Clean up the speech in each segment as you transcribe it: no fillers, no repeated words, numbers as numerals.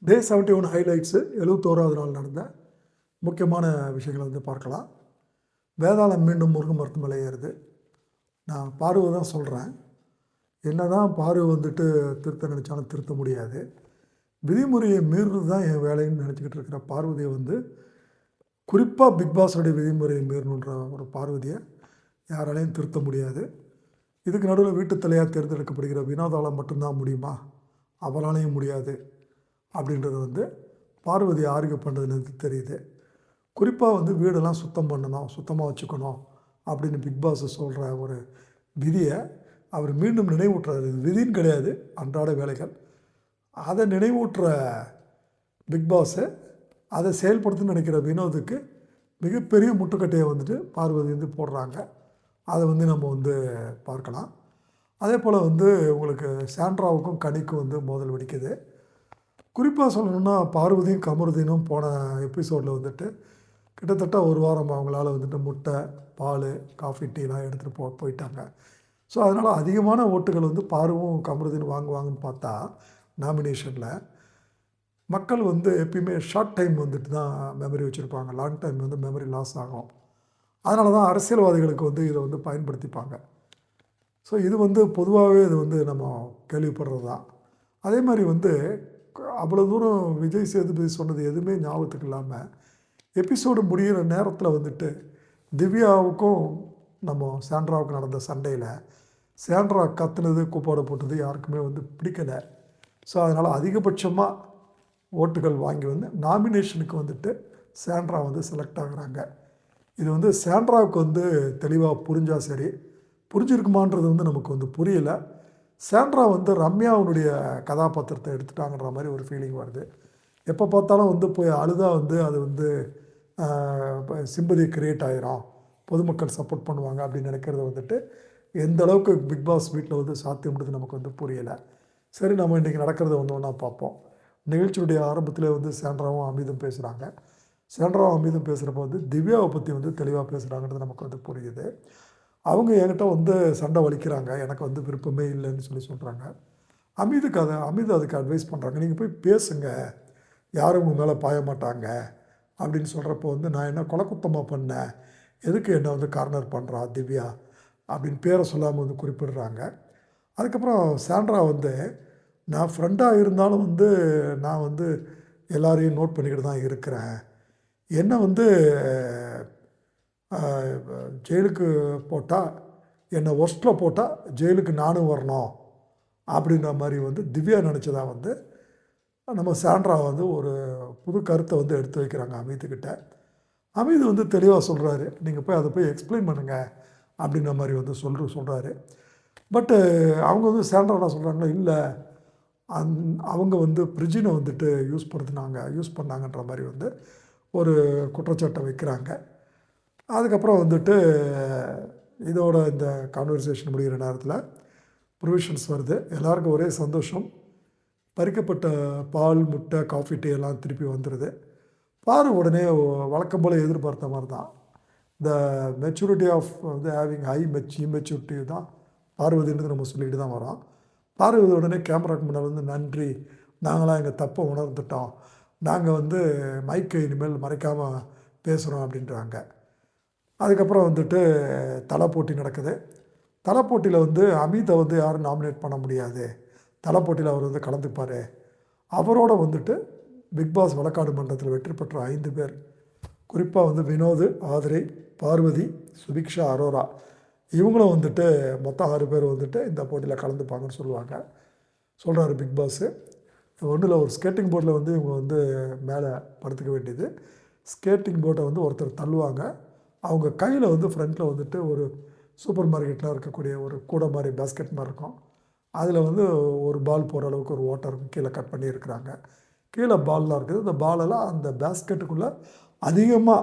டே 71 highlights 71வது நாள் நடந்த முக்கியமான விஷயங்களை பார்க்கலாம். வேதாளம் மீண்டும் முருங்கை மரத்து மேலே ஏறுது. நான் பார்வை தான் சொல்கிறேன். என்ன தான் பார்வை திருத்த நினச்சாலும் திருத்த முடியாது. விதிமுறையை மீறுறது தான் என் வேலைன்னு நினச்சிக்கிட்டு இருக்கிற பார்வதியை குறிப்பாக பிக் பாஸோடைய விதிமுறையை மீறணுன்ற ஒரு பார்வதியை யாராலையும் திருத்த முடியாது. இதுக்கு நடுவில் வீட்டு தலையாக தேர்ந்தெடுக்கப்படுகிற வினோதால் மட்டும்தான் முடியுமா? அவராலையும் முடியாது அப்படின்றது பார்வதி ஆர்கியூ பண்ணுறதுலேருந்து தெரியுது. குறிப்பாக வீடெல்லாம் சுத்தம் பண்ணணும், சுத்தமாக வச்சுக்கணும் அப்படின்னு பிக் பாஸ் சொல்கிற ஒரு விதியை அவர் மீண்டும் நினைவூட்டுறாரு. இது விதின்னு கிடையாது, அன்றாட வேலைகள். அதை நினைவூட்டுற பிக் பாஸு அதை செயல்படுத்துன்னு நினைக்கிற வினோதுக்கு மிகப்பெரிய முட்டுக்கட்டையை பார்வதி போடுறாங்க. அதை நம்ம பார்க்கலாம். அதே போல் உங்களுக்கு சாண்ட்ராவுக்கும் கனிக்கும் மோதல் வெடிக்குது. குறிப்பாக சொல்லணுன்னா பார்வதியும் கமருதீனும் போன எபிசோடில் கிட்டத்தட்ட ஒரு வாரம் அவங்களால முட்டை, பால், காஃபி, டீலாம் எடுத்துகிட்டு போயிட்டாங்க. ஸோ அதனால் அதிகமான ஓட்டுகள் பார்வும் கமருதீன் வாங்குவாங்கன்னு பார்த்தா நாமினேஷனில் மக்கள் எப்பயுமே ஷார்ட் டைம் தான் மெமரி வச்சுருப்பாங்க. லாங் டைம் மெமரி லாஸ் ஆகும். அதனால தான் அரசியல்வாதிகளுக்கு இதை பயன்படுத்திப்பாங்க. ஸோ இது பொதுவாகவே இது நம்ம கேள்விப்படுறது தான். அதே மாதிரி அவ்வளோ தூரம் விஜய் சேதுபதி சொன்னது எதுவுமே ஞாபகத்துக்கு இல்லாமல் எபிசோடு முடிகிற நேரத்தில் திவ்யாவுக்கும் நம்ம சாண்ட்ராவுக்கும் நடந்த சண்டையில் சாண்ட்ரா கத்துனது, கூப்பாடு போட்டது யாருக்குமே பிடிக்கலை. ஸோ அதனால் அதிகபட்சமாக ஓட்டுகள் வாங்கி நாமினேஷனுக்கு சாண்ட்ரா செலக்ட் ஆகுறாங்க. இது சாண்ட்ராவுக்கு தெளிவாக புரிஞ்சால் சரி, புரிஞ்சிருக்குமான்றது நமக்கு புரியலை. சாண்ட்ரா ரம்யாவுடைய கதாபாத்திரத்தை எடுத்துட்டாங்கன்ற மாதிரி ஒரு ஃபீலிங் வருது. எப்போ பார்த்தாலும் போய் அழுதா அது சிம்பதி க்ரியேட் ஆகிரும், பொதுமக்கள் சப்போர்ட் பண்ணுவாங்க அப்படின்னு நினைக்கிறது எந்த அளவுக்கு பிக் பாஸ் வீட்டில் சாத்தியம்ன்றது நமக்கு புரியலை. சரி, நம்ம இன்றைக்கி நடக்கிறத ஒன்றா பார்ப்போம். நிகழ்ச்சியுடைய ஆரம்பத்தில் சாண்ட்ராவும் அமீதும் பேசுகிறாங்க. சாண்ட்ராவும் அமீதும் பேசுகிறப்ப திவ்யாவை பற்றி தெளிவாக பேசுகிறாங்கன்றது நமக்கு புரியுது. அவங்க என்கிட்ட சண்டை வலிக்கிறாங்க, எனக்கு விருப்பமே இல்லைன்னு சொல்கிறாங்க. அமீது அதுக்கு அட்வைஸ் பண்ணுறாங்க, நீங்கள் போய் பேசுங்க, யாரும் உங்கள் மேலே பாய மாட்டாங்க அப்படின்னு சொல்கிறப்போ நான் என்ன கொலக்குத்தமாக பண்ணேன், எதுக்கு என்னை கார்னர் பண்ணுறா திவ்யா அப்படின்னு பேரை சொல்லாமல் குறிப்பிடுறாங்க. அதுக்கப்புறம் சாண்ட்ரா நான் ஃப்ரெண்டாக இருந்தாலும் நான் எல்லாரையும் நோட் பண்ணிக்கிட்டு தான் இருக்கிறேன். என்ன ஜெயிலுக்கு போட்டால், என்னை ஒர்ஸ்ட்டில் போட்டால் ஜெயிலுக்கு நானும் வரணும் அப்படின்ற மாதிரி திவ்யா நினச்சதா நம்ம சாண்ட்ரா ஒரு புது கருத்தை எடுத்து வைக்கிறாங்க அமீதுக்கிட்ட. அமீது தெளிவாக சொல்கிறாரு, நீங்கள் போய் அதை போய் எக்ஸ்பிளைன் பண்ணுங்கள் அப்படின்ற மாதிரி சொல்கிறாரு. பட்டு அவங்க சாண்ட்ரா என்ன சொல்கிறாங்கன்னா, இல்லை அவங்க பிரிட்ஜினை யூஸ் பண்ணாங்கன்ற மாதிரி ஒரு குற்றச்சாட்டை வைக்கிறாங்க. அதுக்கப்புறம் இதோட இந்த கான்வர்சேஷன் முடிகிற நேரத்தில் ப்ரொவிஷன்ஸ் வருது. எல்லாருக்கும் ஒரே சந்தோஷம். பறிக்கப்பட்ட பால், முட்டை, காஃபி, டீ எல்லாம் திருப்பி வந்துடுது. உடனே வழக்கம் போல் எதிர்பார்த்த மாதிரி தான் இந்த மெச்சூரிட்டி ஆஃப் ஹேவிங் ஹை இமெச்சூரிட்டி தான் பார்வதின்றது நம்ம சொல்லிக்கிட்டு தான் வரோம். பார்வதி உடனே கேமராக்கு முன்னால் நன்றி, நாங்களாம் எங்கள் தப்பை உணர்ந்துட்டோம், நாங்கள் மைக்கை இனிமேல் மறைக்காமல் பேசுகிறோம் அப்படின்றாங்க. அதுக்கப்புறம் தலை போட்டி நடக்குது. தலை போட்டியில் அமீதை யாரும் நாமினேட் பண்ண முடியாது. தலை போட்டியில் அவர் கலந்துப்பார். அவரோட பிக் பாஸ் வழக்காடு மன்றத்தில் வெற்றி பெற்ற 5 பேர், குறிப்பாக வினோத், ஆதிரை, பார்வதி, சுபிக்ஷா, அரோரா, இவங்களும் மொத்தம் 6 பேர் இந்த போட்டியில் கலந்துப்பாங்கன்னு சொல்கிறாரு பிக் பாஸு. ஒன்றில் ஒரு ஸ்கேட்டிங் போர்டில் இவங்க மேலே படுத்துக்க வேண்டியது. ஸ்கேட்டிங் போர்ட்டை ஒருத்தர் தள்ளுவாங்க. அவங்க கையில் ஃப்ரண்ட்டில் ஒரு சூப்பர் மார்க்கெட்டில் இருக்கக்கூடிய ஒரு கூடை மாதிரி பேஸ்கெட் மாதிரி இருக்கும். அதில் ஒரு பால் போகிற அளவுக்கு ஒரு ஓட்டர் கீழே கட் பண்ணியிருக்கிறாங்க. கீழே பால்லாம் இருக்குது. இந்த பாலெல்லாம் அந்த பேஸ்கெட்டுக்குள்ளே அதிகமாக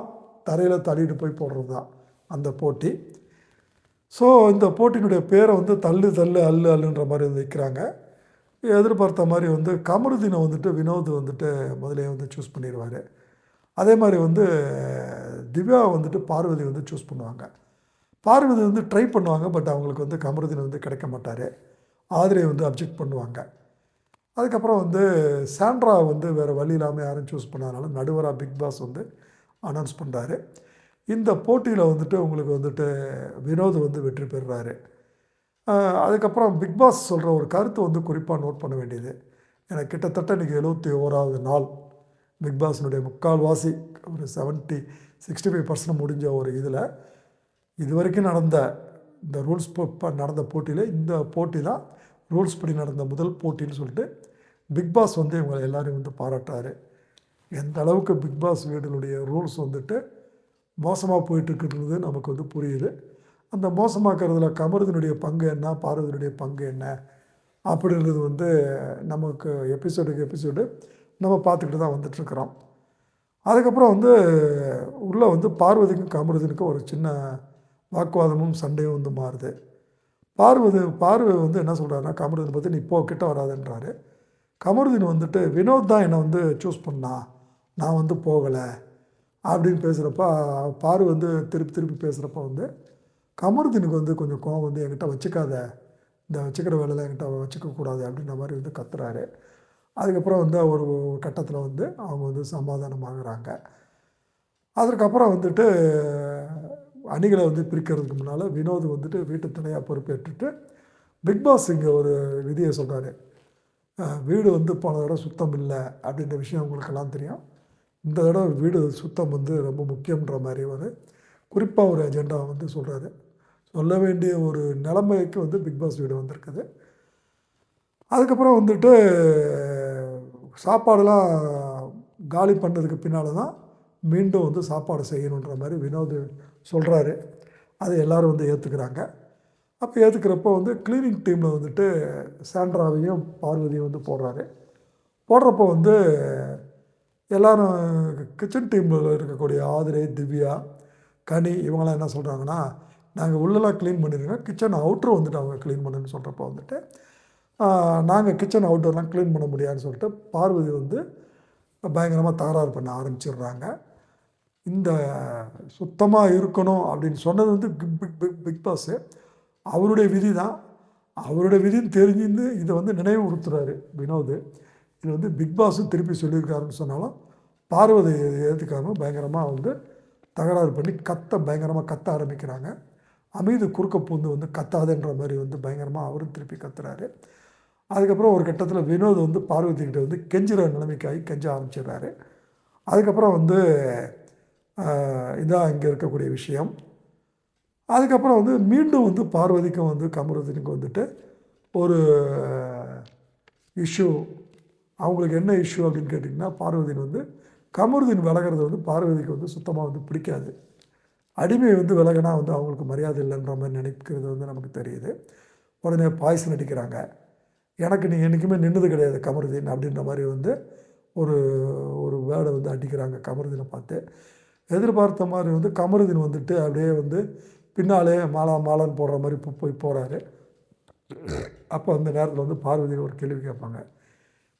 தரையில் தள்ளிட்டு போய் போடுறது தான் அந்த போட்டி. ஸோ இந்த போட்டியினுடைய பேரை தள்ளு தள்ளு அல்லு அல்லுன்ற மாதிரி வைக்கிறாங்க. எதிர்பார்த்த மாதிரி கமருதீனை வினோத் முதலே சூஸ் பண்ணிடுவார். அதே மாதிரி திவ்யா பார்வதி சூஸ் பண்ணுவாங்க. பார்வதி ட்ரை பண்ணுவாங்க. பட் அவங்களுக்கு கமருதீன் கிடைக்க மாட்டார். ஆதிரை அப்ஜெக்ட் பண்ணுவாங்க. அதுக்கப்புறம் வந்து சாண்ட்ரா வந்து வேறு வழி இல்லாமல் யாரும் சூஸ் பண்ணாதனால நடுவராக பிக் பாஸ் வந்து அனௌன்ஸ் பண்ணுறாரு. இந்த போட்டியில் வந்துட்டு உங்களுக்கு வந்துட்டு வினோத் வந்து வெற்றி பெறுறாரு. அதுக்கப்புறம் பிக் பாஸ் சொல்கிற ஒரு கருத்து வந்து குறிப்பாக நோட் பண்ண வேண்டியது. எனக்கு கிட்டத்தட்ட இன்றைக்கி 71வது நாள் பிக் பாஸினுடைய முக்கால்வாசி ஒரு 65% முடிஞ்ச ஒரு இதில் இது வரைக்கும் நடந்த இந்த ரூல்ஸ் நடந்த போட்டியில் இந்த போட்டி தான் ரூல்ஸ் படி நடந்த முதல் போட்டின்னு சொல்லிட்டு பிக் பாஸ் வந்து இவங்களை எல்லோரையும் வந்து பாராட்டுறாரு. எந்த அளவுக்கு பிக் பாஸ் வீடுகளுடைய ரூல்ஸ் வந்துட்டு மோசமாக போயிட்டுருக்குறது நமக்கு வந்து புரியுது. அந்த மோசமாக்குறதுல கமருதினுடைய பங்கு என்ன, பார்வதியினுடைய பங்கு என்ன அப்படின்றது வந்து நமக்கு எபிசோடுக்கு எபிசோடு நம்ம பார்த்துக்கிட்டு தான் வந்துட்டுருக்குறோம். அதுக்கப்புறம் வந்து உள்ளே வந்து பார்வதிக்கும் கமருதினுக்கும் ஒரு சின்ன வாக்குவாதமும் சண்டையும் வந்து மாறுது. பார்வை வந்து என்ன சொல்கிறாருன்னா, கமருதினை பற்றி நீ இப்போ கிட்ட வராதுன்றாரு. கமருதின் வந்துட்டு வினோத் தான் என்னை வந்து சூஸ் பண்ணா, நான் வந்து போகலை அப்படின்னு பேசுகிறப்ப பார்வை வந்து திருப்பி பேசுகிறப்ப வந்து கமருதினுக்கு வந்து கொஞ்சம் கோவம் வந்து என்கிட்ட வச்சுக்காத, இந்த வச்சுக்கிற வேலையில் என்கிட்ட வச்சுக்கக்கூடாது அப்படின்ற மாதிரி வந்து கத்துறாரு. அதுக்கப்புறம் வந்து ஒரு கட்டத்தில் வந்து அவங்க வந்து சமாதானமாகறாங்க. அதுக்கப்புறம் வந்துட்டு அணிகளை வந்து பிரிக்கிறதுக்கு முன்னால் வினோத் வந்துட்டு வீட்டு துணையாக பொறுப்பேற்றுட்டு பிக் பாஸ் இங்கே ஒரு விதியை சொல்கிறாரு. வீடு வந்து போன தடவை சுத்தம் இல்லை அப்படின்ற விஷயம் உங்களுக்கெல்லாம் தெரியும். இந்த தடவை வீடு சுத்தம் வந்து ரொம்ப முக்கியன்ற மாதிரி ஒரு குறிப்பாக ஒரு அஜெண்டா வந்து சொல்கிறாரு. சொல்ல வேண்டிய ஒரு நிலைமைக்கு வந்து பிக் பாஸ் வீடு வந்திருக்குது. அதுக்கப்புறம் வந்துட்டு சாப்பாடெல்லாம் காலி பண்ணதுக்கு பின்னால் தான் மீண்டும் வந்து சாப்பாடு செய்யணுன்ற மாதிரி வினோத் சொல்கிறாரு. அதை எல்லோரும் வந்து ஏற்றுக்கிறாங்க. அப்போ ஏற்றுக்கிறப்போ வந்து க்ளீனிங் டீமில் வந்துட்டு சாண்ட்ராவையும் பார்வதியும் வந்து போடுறப்போ வந்து எல்லோரும் கிச்சன் டீமில் இருக்கக்கூடிய ஆதிரை, திவ்யா, கனி இவங்களாம் என்ன சொல்கிறாங்கன்னா, நாங்கள் உள்ளெல்லாம் க்ளீன் பண்ணிடுங்க, கிச்சன் அவுட்ரு வந்துட்டு அவங்க க்ளீன் பண்ணுன்னு சொல்கிறப்போ வந்துட்டு நாங்கள் கிச்சன் அவுட்டர்லாம் க்ளீன் பண்ண முடியாதுன்னு சொல்லிட்டு பார்வதி வந்து பயங்கரமாக தகராறு பண்ண ஆரம்பிச்சிடுறாங்க. இந்த சுத்தமாக இருக்கணும் அப்படின்னு சொன்னது வந்து பிக் பாஸு அவருடைய விதி தான். அவருடைய விதின்னு தெரிஞ்சுருந்து இதை வந்து நினைவுறுத்துறாரு வினோத். இது வந்து பிக் பாஸும் திருப்பி சொல்லியிருக்காருன்னு சொன்னாலும் பார்வதி ஏற்றுக்காமல் பயங்கரமாக வந்து தகராறு பண்ணி பயங்கரமாக கத்த ஆரம்பிக்கிறாங்க. அமைதி குறுக்க பூந்து வந்து கத்தாதுன்ற மாதிரி வந்து பயங்கரமாக அவரும் திருப்பி கத்துறாரு. அதுக்கப்புறம் ஒரு கட்டத்தில் வினோத் வந்து பார்வதிக்கிட்ட வந்து கெஞ்சுற நிலைமைக்காகி கெஞ்ச ஆரம்பிச்சிடுறாரு. அதுக்கப்புறம் வந்து இதான் இங்கே இருக்கக்கூடிய விஷயம். அதுக்கப்புறம் வந்து மீண்டும் வந்து பார்வதிக்கும் வந்து கமருதினுக்கும் வந்துட்டு ஒரு இஷ்யூ. அவங்களுக்கு என்ன இஷ்யூ அப்படின்னு கேட்டிங்கன்னா, பார்வதின் வந்து கமருதின் விலகிறது வந்து பார்வதிக்கு வந்து சுத்தமாக வந்து பிடிக்காது. அடிமை வந்து விலகினா வந்து அவங்களுக்கு மரியாதை இல்லைன்ற மாதிரி நினைக்கிறது வந்து நமக்கு தெரியுது. உடனே பாய்சன் அடிக்கிறாங்க. எனக்கு நீ என்றைக்குமே நின்னது கிடையாது கமருதீன் அப்படின்ற மாதிரி வந்து ஒரு வேர்டை வந்து அடிக்கிறாங்க கமருதீனை பார்த்து. எதிர்பார்த்த மாதிரி வந்து கமருதீன் வந்துட்டு அப்படியே வந்து பின்னாலே மாலான்னு போடுற மாதிரி போய் போகிறாரு. அப்போ அந்த நேரத்தில் வந்து பார்வதி ஒரு கேள்வி கேட்பாங்க,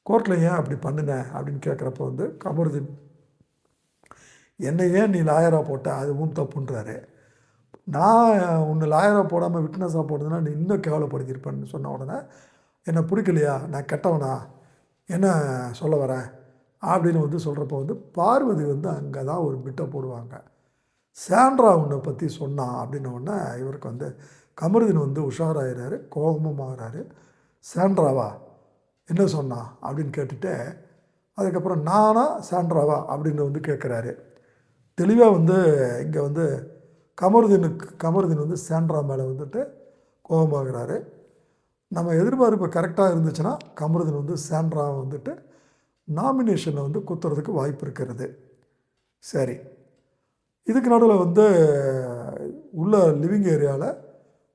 கோர்ட்டில் ஏன் அப்படி பண்ணினேன் அப்படின்னு கேட்குறப்ப வந்து கமருதீன், என்னை ஏன் நீ லாயராக போட்ட, அதுவும் தப்புன்றாரு. நான் உன்னை லாயராக போடாமல் விட்னஸாக போடுறதுனா நீ இன்னும் கேவலப்படுத்தியிருப்பேன்னு சொன்ன உடனே, என்னை பிடிக்கலையா, நான் கெட்டவனா, என்ன சொல்ல வரேன் அப்படின்னு வந்து சொல்கிறப்போ வந்து பார்வதி வந்து அங்கே தான் ஒரு பிட்டை போடுவாங்க. சாண்ட்ரா உன்னை பற்றி சொன்னான் அப்படின்ன உடனே இவருக்கு வந்து கமருதீன் வந்து உஷாராகிறாரு, கோபமும் ஆகிறாரு. சாண்ட்ராவா என்ன சொன்னா அப்படின்னு கேட்டுட்டு அதுக்கப்புறம் நானா சாண்ட்ராவா அப்படின்னு வந்து கேட்குறாரு. தெளிவாக வந்து இங்கே வந்து கமருதீன் வந்து சாண்ட்ரா மேலே வந்துட்டு கோபமாகிறாரு. நம்ம எதிர்பார்ப்பு கரெக்டாக இருந்துச்சுன்னா கமருதீன் வந்து சாண்ட்ரா வந்துட்டு நாமினேஷனில் வந்து குத்துறதுக்கு வாய்ப்பு இருக்கிறது. சரி, இதுக்கு நடுவில் வந்து உள்ள லிவிங் ஏரியாவில்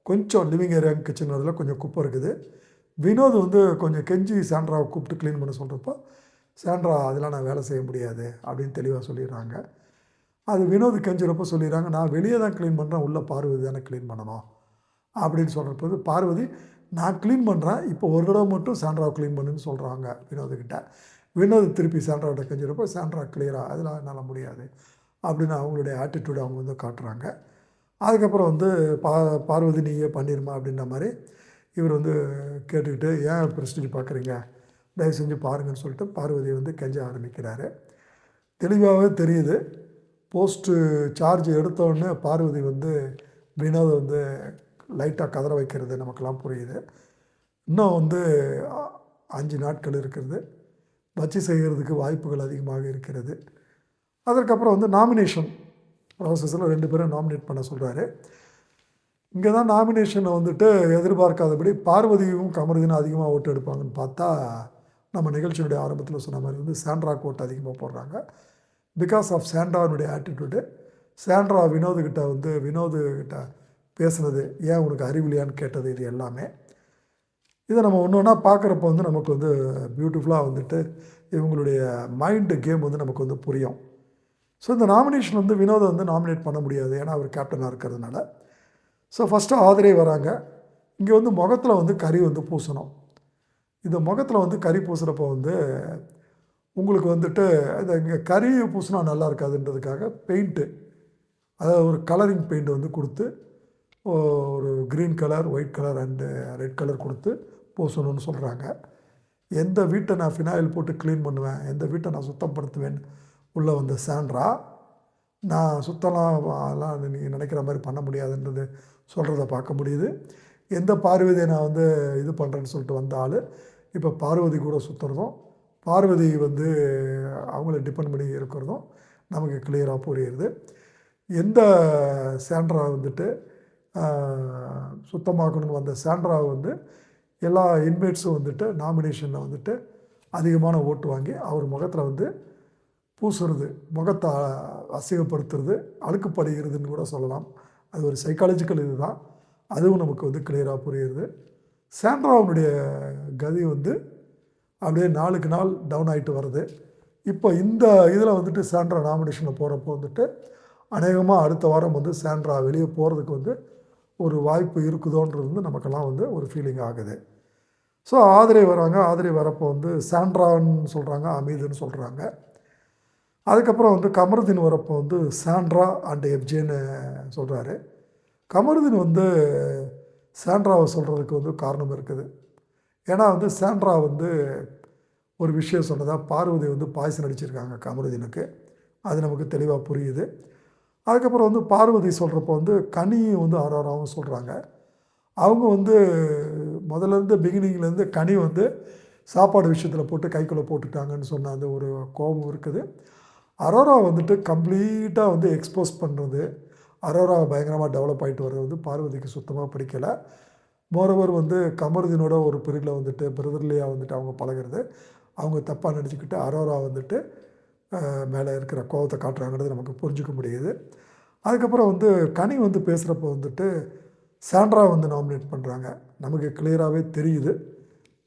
கொஞ்சம் லிவிங் ஏரியா கிச்சன் நடுவில் கொஞ்சம் குப்பை இருக்குது. வினோத் வந்து கொஞ்சம் கெஞ்சி சாண்ட்ராவை கூப்பிட்டு க்ளீன் பண்ண சொல்கிறப்போ சாண்ட்ரா அதெல்லாம் நான் வேலை செய்ய முடியாது அப்படின்னு தெளிவாக சொல்லிடுறாங்க. அது வினோத் கெஞ்சுறப்போ சொல்லிடுறாங்க, நான் வெளியே தான் க்ளீன் பண்ணுறேன், உள்ளே பார்வதி தானே க்ளீன் பண்ணணும் அப்படின்னு சொல்கிறப்போது பார்வதி, நான் க்ளீன் பண்ணுறேன், இப்போ ஒரு தடவை மட்டும் சாண்ட்ராவை க்ளீன் பண்ணுன்னு சொல்கிறாங்க வினோதுக்கிட்ட. வினோத் திருப்பி சாண்ட்ராவிட்ட கெஞ்சுறப்போ சாண்ட்ரா கிளியராக அதெல்லாம் என்னால் முடியாது அப்படின்னு அவங்களுடைய ஆட்டிடியூட் அவங்க வந்து காட்டுறாங்க. அதுக்கப்புறம் வந்து பார்வதி நீயே பண்ணிடுமா அப்படின்ற மாதிரி இவர் வந்து கேட்டுக்கிட்டு, ஏன் ப்ரெஸ்டீஜ் பார்க்குறீங்க, தயவு செஞ்சு பாருங்கன்னு சொல்லிட்டு பார்வதியை வந்து கெஞ்ச ஆரம்பிக்கிறாரு. தெளிவாகவே தெரியுது. போஸ்ட்டு சார்ஜ் எடுத்தோடனே பார்வதி வந்து வினோதை வந்து லைட்டாக கதற வைக்கிறது நமக்கெல்லாம் புரியுது. இன்னும் வந்து 5 நாட்கள் இருக்கிறது. வச்சு செய்கிறதுக்கு வாய்ப்புகள் அதிகமாக இருக்கிறது. அதற்கப்புறம் வந்து நாமினேஷன் ப்ராசஸில் 2 பேரும் நாமினேட் பண்ண சொல்கிறாரு. இங்கே தான் நாமினேஷனை வந்துட்டு எதிர்பார்க்காதபடி பார்வதியும் கமருதீனும் அதிகமாக ஓட்டு எடுப்பாங்கன்னு பார்த்தா, நம்ம நிகழ்ச்சியினுடைய ஆரம்பத்தில் சொன்ன மாதிரி வந்து சாண்ட்ராக்கு ஓட்டு அதிகமாக போடுறாங்க. பிகாஸ் ஆஃப் சாண்ட்ரானுடைய ஆட்டிடியூடு. சாண்ட்ரா வினோதுகிட்ட பேசுனது, ஏன் உனக்கு அறிவில்லையான்னு கேட்டது, இது எல்லாமே இதை நம்ம ஒன்று ஒன்றா பார்க்குறப்ப வந்து நமக்கு வந்து பியூட்டிஃபுல்லாக வந்துட்டு இவங்களுடைய மைண்டு கேம் வந்து நமக்கு வந்து புரியும். ஸோ இந்த நாமினேஷன் வந்து வினோதை வந்து நாமினேட் பண்ண முடியாது, ஏன்னா அவர் கேப்டனாக இருக்கிறதுனால. ஸோ ஃபஸ்ட்டு ஆதரே வராங்க. இங்கே வந்து முகத்தில் வந்து கறி வந்து பூசணும். இந்த முகத்தில் வந்து கறி பூசுகிறப்போ வந்து உங்களுக்கு வந்துட்டு இந்த இங்கே கறி பூசினா நல்லா இருக்காதுன்றதுக்காக பெயிண்ட்டு, அதாவது ஒரு கலரிங் பெயிண்ட் வந்து கொடுத்து ஒரு green colour, white colour and red colour கொடுத்து பூசணும்னு சொல்கிறாங்க. எந்த வீட்டை நான் ஃபினாயில் போட்டு க்ளீன் பண்ணுவேன், எந்த வீட்டை நான் சுத்தப்படுத்துவேன் உள்ளே வந்த சாண்ட்ரா, நான் சுத்தம்லாம் நீங்கள் நினைக்கிற மாதிரி பண்ண முடியாதுன்றது சொல்கிறத பார்க்க முடியுது. எந்த பார்வதியை நான் வந்து இது பண்ணுறேன்னு சொல்லிட்டு வந்த ஆள் இப்போ பார்வதி கூட சுற்றுறதும், பார்வதி வந்து அவங்கள டிபெண்ட் பண்ணி இருக்கிறதும் நமக்கு கிளியராக புரியுது. எந்த சாண்ட்ரா வந்துட்டு சுத்தமாக்கணும்னு வந்த சாண்ட்ரா வந்து எல்லா இன்மேட்ஸும் வந்துட்டு நாமினேஷனில் வந்துட்டு அதிகமான ஓட்டு வாங்கி அவர் முகத்தில் வந்து பூசுறது, முகத்தை அசிங்கப்படுத்துறது, அழுக்குப்படுகிறதுன்னு கூட சொல்லலாம். அது ஒரு சைக்காலஜிக்கல் இது தான். அதுவும் நமக்கு வந்து கிளியராக புரியுது. சாண்ட்ராவுடைய கதி வந்து அப்படியே நாளுக்கு நாள் டவுன் ஆகிட்டு வருது. இப்போ இந்த இதில் வந்துட்டு சாண்ட்ரா நாமினேஷனில் போகிறப்போ வந்துட்டு அநேகமாக அடுத்த வாரம் வந்து சாண்ட்ரா வெளியே போகிறதுக்கு வந்து ஒரு வாய்ப்பு இருக்குதோன்றது வந்து நமக்கெல்லாம் வந்து ஒரு ஃபீலிங் ஆகுது. ஸோ ஆதரே வராங்க. ஆதரே வரப்போ வந்து சாண்ட்ரான்னு சொல்கிறாங்க, அமீதுன்னு சொல்கிறாங்க. அதுக்கப்புறம் வந்து கமருதீன் வரப்போ வந்து சாண்ட்ரா அண்ட் எஃப்ஜேன்னு சொல்கிறாரு. கமருதீன் வந்து சாண்ட்ராவை சொல்கிறதுக்கு வந்து காரணம் இருக்குது. ஏன்னா வந்து சாண்ட்ரா வந்து ஒரு விஷயம் சொன்னதா, பார்வதி வந்து பாய்சன் அடிச்சிருக்காங்க கமருதீனுக்கு, அது நமக்கு தெளிவாக புரியுது. அதுக்கப்புறம் வந்து பார்வதி சொல்கிறப்போ வந்து கனியும் வந்து ஆரோராவும் சொல்கிறாங்க. அவங்க வந்து முதல்லேருந்து பிகினிங்லேருந்து கனி வந்து சாப்பாடு விஷயத்தில் போட்டு கைக்குள்ளே போட்டுட்டாங்கன்னு சொன்ன அந்த ஒரு கோபம் இருக்குது. அரோரா வந்துட்டு கம்ப்ளீட்டாக வந்து எக்ஸ்போஸ் பண்ணுறது, அரோரா பயங்கரமாக டெவலப் ஆகிட்டு வர்றது வந்து பார்வதிக்கு சுத்தமாக பிடிக்கலை. மோரோவர் வந்து கமருதீனோட ஒரு பீரியடில் வந்துட்டு பிரதர்லியாக வந்துட்டு அவங்க பழகிறது, அவங்க தப்பாக நினச்சிக்கிட்டு அரோரா வந்துட்டு மேலே இருக்கிற கோபத்தை காட்டுறாங்கிறது நமக்கு புரிஞ்சிக்க முடியுது. அதுக்கப்புறம் வந்து கனி வந்து பேசுகிறப்போ வந்துட்டு சாண்ட்ரா வந்து நாமினேட் பண்ணுறாங்க. நமக்கு கிளியராகவே தெரியுது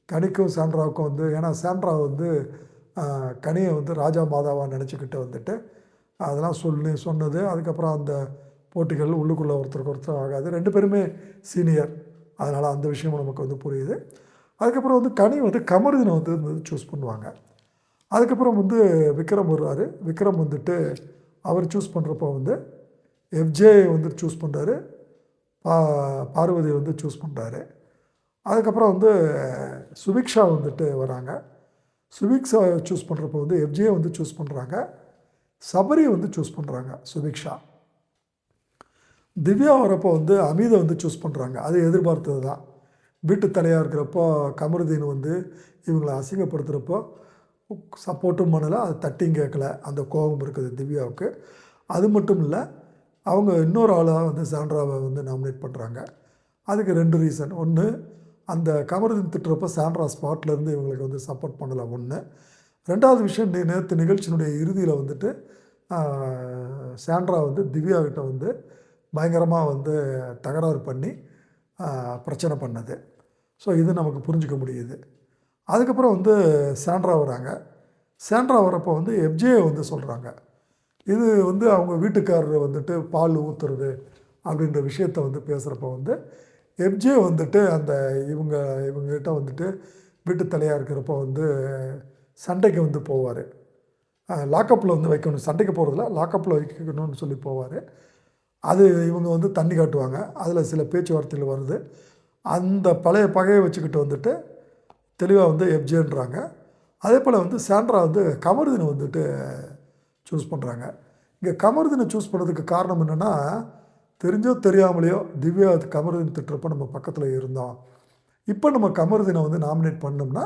கனிக்கும் சாண்ட்ராவுக்கும் வந்து, ஏன்னா சாண்ட்ரா வந்து கனியை வந்து ராஜா மாதாவாக நினச்சிக்கிட்டு வந்துட்டு அதெல்லாம் சொன்னது. அதுக்கப்புறம் அந்த போட்டிகள் உள்ளுக்குள்ளே ஒருத்தருக்கு ஒருத்தர் ஆகாது, 2 பேருமே சீனியர், அதனால் அந்த விஷயமும் நமக்கு வந்து புரியுது. அதுக்கப்புறம் வந்து கனி வந்து கமருதீனை வந்து சூஸ் பண்ணுவாங்க. அதுக்கப்புறம் வந்து விக்ரம் வருவார். விக்ரம் வந்துட்டு அவர் சூஸ் பண்ணுறப்போ வந்து எஃப்ஜே வந்து சூஸ் பண்ணுறாரு, பார்வதி வந்து சூஸ் பண்ணுறாரு. அதுக்கப்புறம் வந்து சுபிக்ஷா வந்துட்டு வராங்க. சுபிக்ஷா சூஸ் பண்ணுறப்போ வந்து எஃப்ஜே வந்து சூஸ் பண்ணுறாங்க, சபரி வந்து சூஸ் பண்ணுறாங்க சுபிக்ஷா. திவ்யா வரப்போ வந்து அமீதை வந்து சூஸ் பண்ணுறாங்க. அது எதிர்பார்த்தது தான். வீட்டு தலையாக இருக்கிறப்போ கமருதீன் வந்து இவங்களை அசிங்கப்படுத்துகிறப்போ சப்போர்ட்டும் பண்ணலை, அது தட்டியும் கேட்கல, அந்த கோபம் இருக்குது திவ்யாவுக்கு. அது மட்டும் இல்லை, அவங்க இன்னொரு ஆளாக வந்து சாண்ட்ராவை வந்து நாமினேட் பண்ணுறாங்க. அதுக்கு 2 ரீசன். ஒன்று, அந்த கமருதீன் திட்டுறப்போ சாண்ட்ரா ஸ்பாட்லேருந்து இவங்களுக்கு வந்து சப்போர்ட் பண்ணலை ஒன்று. 2வது விஷயம், நேற்று நிகழ்ச்சியினுடைய இறுதியில் வந்துட்டு சாண்ட்ரா வந்து திவ்யா கிட்ட வந்து பயங்கரமாக வந்து தகராறு பண்ணி பிரச்சனை பண்ணது. ஸோ இது நமக்கு புரிஞ்சிக்க முடியுது. அதுக்கப்புறம் வந்து சாண்ட்ரா வராங்க. சாண்ட்ரா வரப்போ வந்து எஃப்ஜே வந்து சொல்கிறாங்க, இது வந்து அவங்க வீட்டுக்காரர் வந்துட்டு பால் ஊற்றுறது அப்படின்ற விஷயத்தை வந்து பேசுகிறப்போ வந்து எஃப்ஜே வந்துட்டு அந்த இவங்ககிட்ட வந்துட்டு வீட்டு தலையாக இருக்கிறப்போ வந்து சண்டைக்கு வந்து போவார். லாக்கப்பில் வந்து வைக்கணும், சண்டைக்கு போகிறதில்ல, லாக்கப்பில் வைக்கணும்னு சொல்லி போவார். அது இவங்க வந்து தண்ணி காட்டுவாங்க, அதில் சில பேச்சுவார்த்தைகள் வருது. அந்த பழைய பகையை வச்சுக்கிட்டு வந்துட்டு தெளிவாக வந்து எஃப்ஜேன்றாங்க. அதே போல் வந்து சாண்ட்ரா வந்து கமருதீனை வந்துட்டு சூஸ் பண்ணுறாங்க. இங்கே கமருதீனை சூஸ் பண்ணதுக்கு காரணம் என்னென்னா, தெரிஞ்சோ தெரியாமலையோ திவ்யா கமருதீன் திட்டுறப்ப நம்ம பக்கத்தில் இருந்தோம். இப்போ நம்ம கமருதீனை வந்து நாமினேட் பண்ணோம்னா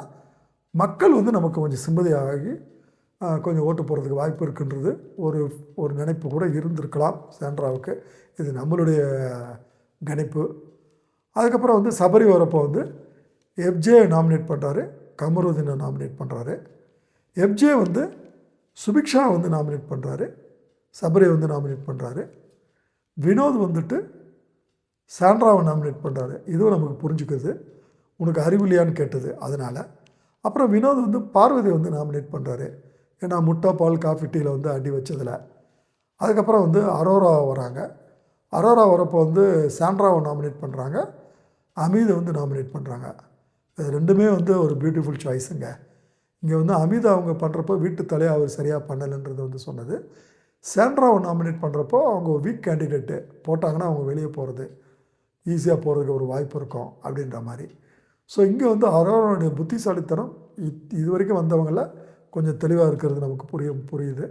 மக்கள் வந்து நமக்கு கொஞ்சம் சிம்பதி ஆகி கொஞ்சம் ஓட்டு போடுறதுக்கு வாய்ப்பு இருக்குன்றது ஒரு ஒரு நினைப்பு கூட இருந்திருக்கலாம் சாண்ட்ராவுக்கு. இது நம்மளுடைய கணிப்பு. அதுக்கப்புறம் வந்து சபரி வரப்போ வந்து எஃப்ஜே நாமினேட் பண்ணுறாரு, கமருதீனை நாமினேட் பண்ணுறாரு. எஃப்ஜே வந்து சுபிக்ஷா வந்து நாமினேட் பண்ணுறாரு, சபரியை வந்து நாமினேட் பண்ணுறாரு. வினோத் வந்துட்டு சாண்ட்ராவை நாமினேட் பண்ணுறாரு. இதுவும் நமக்கு புரிஞ்சுக்குது, உனக்கு அறிவில்லையான்னு கேட்டது அதனால். அப்புறம் வினோத் வந்து பார்வதி வந்து நாமினேட் பண்ணுறாரு, ஏன்னா முட்டை பால் காஃபி டீயில் வந்து அடி வச்சதில். அதுக்கப்புறம் வந்து அரோரா வராங்க. அரோரா வரப்போ வந்து சாண்ட்ராவை நாமினேட் பண்ணுறாங்க, அமீதை வந்து நாமினேட் பண்ணுறாங்க. இது ரெண்டுமே வந்து ஒரு பியூட்டிஃபுல் சாய்ஸுங்க. இங்கே வந்து அமீதை அவங்க பண்ணுறப்போ வீட்டு தலையை அவர் சரியாக பண்ணலைன்றது வந்து சொன்னது. சாண்ட்ராவை நாமினேட் பண்ணுறப்போ அவங்க வீக் கேண்டிடேட்டு போட்டாங்கன்னா அவங்க வெளியே போகிறது ஈஸியாக போகிறதுக்கு ஒரு வாய்ப்பு இருக்கும் அப்படின்ற மாதிரி. ஸோ இங்கே வந்து அரோராவுடைய புத்திசாலித்தனம் இது வரைக்கும் வந்தவங்கள கொஞ்சம் தெளிவாக இருக்கிறது நமக்கு புரியுது.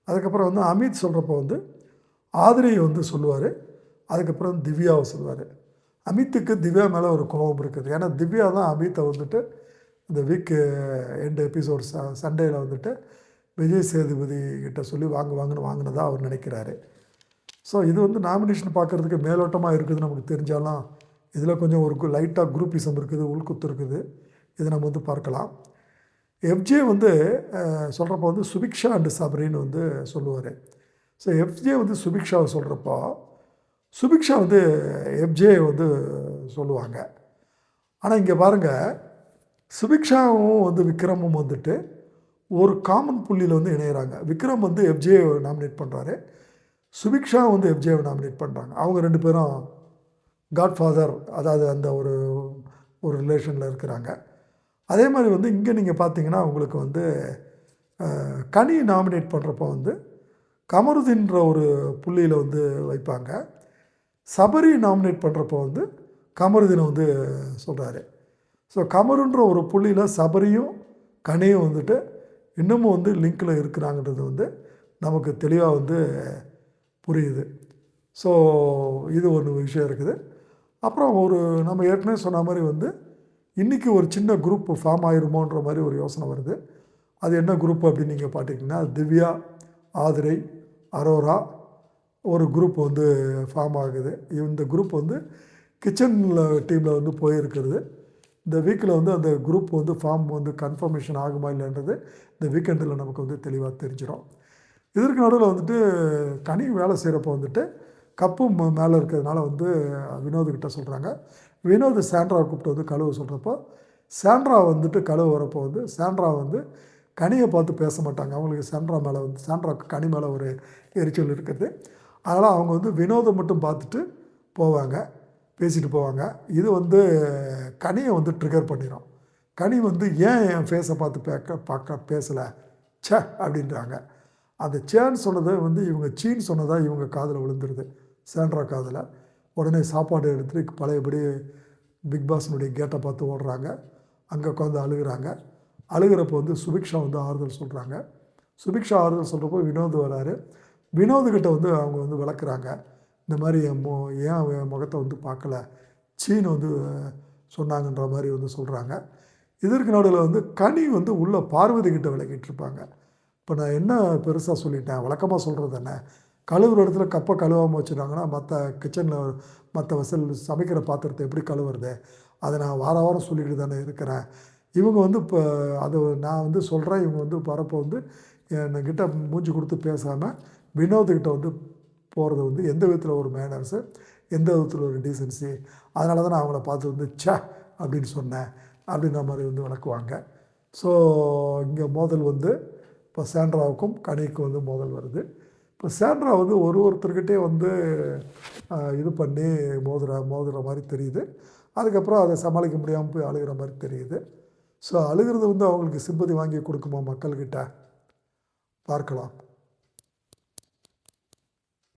அதுக்கப்புறம் வந்து அமித் சொல்கிறப்போ வந்து ஆதிரியை வந்து சொல்லுவார், அதுக்கப்புறம் திவ்யாவை சொல்லுவார். அமித்துக்கு திவ்யா மேலே ஒரு கோபம் இருக்குது, ஏன்னா திவ்யா தான் அமித்தை வந்துட்டு இந்த வீக்கு எண்டு எபிசோட் சண்டேயில் வந்துட்டு விஜய் சேதுபதி கிட்ட சொல்லி வாங்கினதாக அவர் நினைக்கிறாரு. ஸோ இது வந்து நாமினேஷன் பார்க்குறதுக்கு மேலோட்டமாக இருக்குதுன்னு நமக்கு தெரிஞ்சாலும் இதில் கொஞ்சம் ஒரு லைட்டாக குரூப்பிசம் இருக்குது, உள்குத்து இருக்குது. இதை நம்ம வந்து பார்க்கலாம். எஃப்ஜே வந்து சொல்கிறப்போ வந்து சுபிக்ஷா அண்டு சபரின்னு வந்து சொல்லுவார். ஸோ எஃப்ஜே வந்து சுபிக்ஷாவை சொல்கிறப்போ சுபிக்ஷா வந்து எஃப்ஜே வந்து சொல்லுவாங்க. ஆனால் இங்கே பாருங்கள், சுபிக்ஷாவும் வந்து விக்ரமும் வந்துட்டு ஒரு காமன் புள்ளியில் வந்து இணையிறாங்க. விக்ரம் வந்து எஃப்ஜே நாமினேட் பண்ணுறாரு, சுபிக்ஷா வந்து எஃப்ஜேவை நாமினேட் பண்ணுறாங்க. அவங்க ரெண்டு பேரும் காட்ஃபாதர், அதாவது அந்த ஒரு ரிலேஷனில் இருக்கிறாங்க. அதே மாதிரி வந்து இங்கே நீங்கள் பார்த்தீங்கன்னா உங்களுக்கு வந்து கனி நாமினேட் பண்ணுறப்போ வந்து கமருதீன்ற ஒரு புள்ளியில் வந்து வைப்பாங்க. சபரி நாமினேட் பண்ணுறப்போ வந்து கமருதீனை வந்து சொல்கிறாரு. ஸோ கமருன்ற ஒரு புள்ளியில் சபரியும் கனியும் வந்துட்டு இன்னமும் வந்து லிங்கில் இருக்கிறாங்கன்றது வந்து நமக்கு தெளிவாக வந்து புரியுது. ஸோ இது ஒரு விஷயம் இருக்குது. அப்புறம் நம்ம ஏற்கனவே சொன்ன மாதிரி வந்து இன்றைக்கி ஒரு சின்ன குரூப் ஃபார்ம் ஆகிருமோன்ற மாதிரி ஒரு யோசனை வருது. அது என்ன குரூப் அப்படின்னு நீங்கள் பார்த்திங்கன்னா திவ்யா, ஆதிரை, அரோரா ஒரு குரூப் வந்து ஃபார்ம் ஆகுது. இந்த குரூப் வந்து கிச்சனில் டீமில் வந்து போயிருக்கிறது. இந்த வீக்கில் வந்து அந்த குரூப் வந்து ஃபார்ம் வந்து கன்ஃபர்மேஷன் ஆகுமா இல்லைன்றது இந்த வீக்கெண்டில் நமக்கு வந்து தெளிவாக தெரிஞ்சிடும். இதற்கு நடுவில் வந்துட்டு கனி வேலை செய்கிறப்போ வந்துட்டு கப்பு மேலே இருக்கிறதுனால வந்து வினோதுக்கிட்ட சொல்கிறாங்க. வினோத் சாண்ட்ராவை கூப்பிட்டு வந்து கழுவ சொல்கிறப்போ சாண்ட்ரா வந்துட்டு கழுவ வரப்போ வந்து சாண்ட்ரா வந்து கனியை பார்த்து பேச மாட்டாங்க. அவங்களுக்கு சாண்ட்ராவுக்கு கனி மேலே ஒரு எரிச்சல் இருக்குது. அதனால் அவங்க வந்து வினோதை மட்டும் பார்த்துட்டு போவாங்க, பேசிட்டு போவாங்க. இது வந்து கனியை வந்து ட்ரிகர் பண்ணிடும். கனி வந்து ஏன் என் ஃபேஸை பார்த்து பேசலை சே அப்படின்றாங்க. அந்த சேன்னு சொன்னதை வந்து இவங்க சீன்னு சொன்னதாக இவங்க காதில் விழுந்துருது, சாண்ட்ரா காதில். உடனே சாப்பாடு எடுத்துகிட்டு பழையபடி பிக் பாஸ்னுடைய கேட்டை பார்த்து ஓடுறாங்க. அங்கே உட்காந்து அழுகிறப்போ வந்து சுபிக்ஷா வந்து ஆறுதல் சொல்கிறாங்க. சுபிக்ஷா ஆறுதல் சொல்கிறப்போ வினோத் வராரு. வினோதுக்கிட்ட வந்து அவங்க வந்து விளக்குறாங்க, இந்த மாதிரி ஏன் முகத்தை வந்து பார்க்கல சீன்னு வந்து சொன்னாங்கன்ற மாதிரி வந்து சொல்கிறாங்க. இதற்கு நடுவில் வந்து கனி வந்து உள்ள பார்வதிக்கிட்ட விளக்கிட்டு இருப்பாங்க. இப்போ நான் என்ன பெருசாக சொல்லிட்டேன், வழக்கமாக சொல்கிறது என்ன, கழுவுற இடத்துல கப்பை கழுவாமல் வச்சுட்டாங்கன்னா மற்ற கிச்சனில் மற்ற சமைக்கிற பாத்திரத்தை எப்படி கழுவுறது, அதை நான் வாரம் சொல்லிட்டு தானே இருக்கிறேன். இவங்க வந்து இப்போ அதை நான் வந்து சொல்கிறேன், இவங்க வந்து வரப்போ வந்து என்கிட்ட மூஞ்சி கொடுத்து பேசாமல் வினோதுக்கிட்ட வந்து போகிறது வந்து எந்த விதத்தில் ஒரு மேனர்ஸு, எந்த விதத்தில் ஒரு டீசன்சி, அதனால தான் நான் அவங்கள பார்த்து வந்து சே அப்படின்னு சொன்னேன் அப்படின்ற மாதிரி வந்து விளக்குவாங்க. ஸோ இங்கே மோதல் வந்து இப்போ சாண்ட்ராவுக்கும் கனிக்கும் வந்து மோதல் வருது. இப்போ சாண்ட்ரா வந்து ஒருத்தர்கிட்டே வந்து இது பண்ணி மோதுற மாதிரி தெரியுது. அதுக்கப்புறம் அதை சமாளிக்க முடியாமல் போய் அழுகிற மாதிரி தெரியுது. ஸோ அழுகிறது வந்து அவங்களுக்கு சிம்பதி வாங்கி கொடுக்குமா மக்கள்கிட்ட, பார்க்கலாம்.